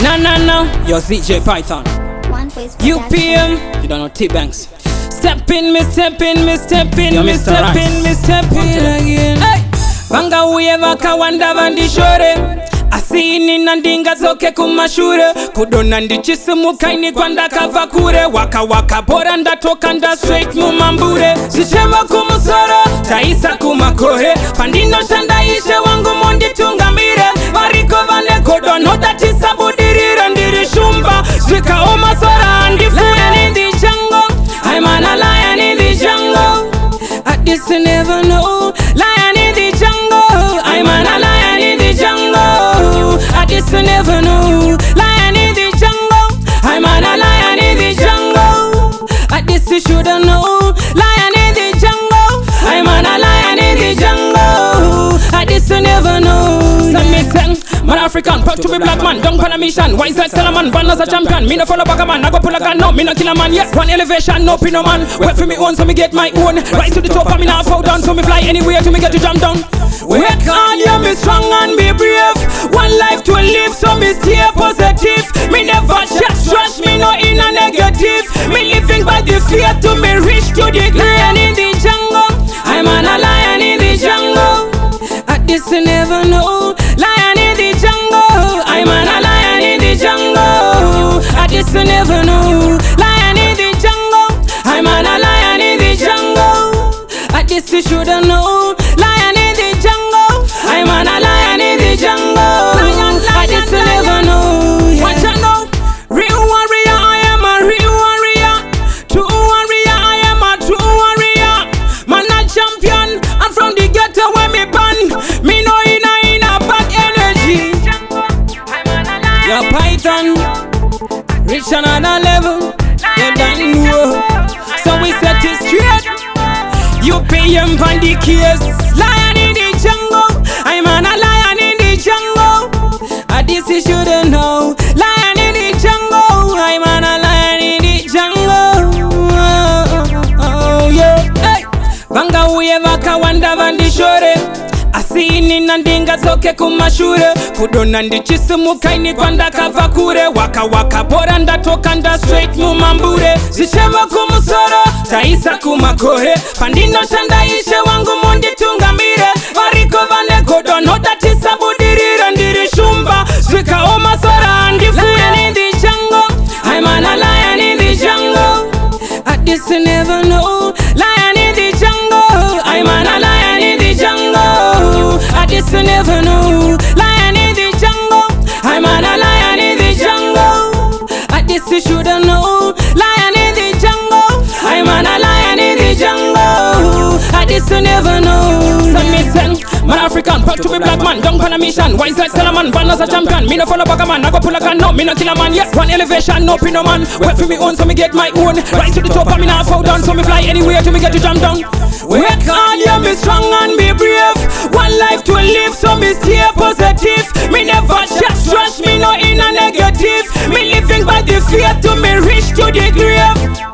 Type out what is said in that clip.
No, yo CJ Python. One voice UPM, you don't know T-Banks. Step in, me step in, me step in, Yo, me Mr. step Rice. in, me step in again. Hey, vanga uyeva kawanda vandishore. Asini nandinga zoke kumashure. Kudona ndichisimu kaini kwanda kavakure. Waka waka bora ndatoka nda straight mumambure. Zichema kumusoro, taisa kumakohe. Pandino shandaishe wangu mondi tungamire. Variko vane kodono datisa budirire ndirishumba. Zwika omasora andifu. Lion in the jungle, I'm an a lion in the jungle. At this you never know. Lion in the jungle, I'm an a lion in the jungle. At this you never know. Lion in the jungle, I'm an a lion in the jungle. At this you shoulda know. Lion in the jungle, I'm an a lion in the jungle. At this you never know. Some me sing, man African, proud to be black man, don't pan a mission. Wise like Salaman, born as a champion. Me no follow back a man, I go pull a gun, no, me no kill a man. Yes, one elevation, no pin no man. Wait for me own, so me get my own. Rise to the top, and me now fall down, so me fly anywhere to me get to jump down. Work hard, yeah, me strong and be brave. One life to live, so me stay positive. Me never just trust me, no in a negative. Me living by the fear to me reach to the lion in the jungle. I'm an a lion in the jungle. At this you never know. Lion in the jungle, I'm an a lion in the jungle. At this you never know. Lion in the jungle, I'm an a lion in the jungle. At this you shoulda know. Lion in the jungle, I'm an a lion in the jungle. At this you never know. What you know? Real warrior, I am a real warrior. True warrior, I am a true warrior. Man a champion, I'm from the ghetto where me born. Me no in a bad energy. Your Python, reach another level. You don't know, so we set it straight. You pay him on the case. Lion in the jungle, I'm an a lion in the jungle. At this you shouldn't know. Lion in the jungle, I'm an a lion in the jungle. Oh yeah. Hey, vanga uyeva kawanda vandishore. Asini nandinga zoke kumashure. Kudona ndichisimu kaini kwanda kavakure. Waka waka bora ndatoka nda straight mumambure. Zichema kumusoro, taisa kumakohe. Pandino shandaishe wangu mondi tungamire. Variko vane kodono datisa budirire ndirishumba. Zwika omasora andifu. Lion in the jungle, I'm an a lion in the jungle. At this you never know. Lion in the jungle, I'm an a lion in the jungle. At this you never know. Lion in the jungle, I'm an a lion in the jungle. At this you shoulda know. Lion in the jungle, I'm an a lion in the jungle. At this you never know. Some me sing, man African, proud to be black man, don't pan a mission. Wise like Salaman, born as a champion. Me no follow back a man, I go pull a gun, no, me no kill a man. Yes, one elevation, no pin no man. Wait for me own, so me get my own. Rise to the top, and me now fall down, so me fly anywhere to me get to jump down. Work hard, yeah, me strong and be brave. One life to live, so me stay positive. Me never just trust me, no in a negative. Me living by the fear to me reach to the grave.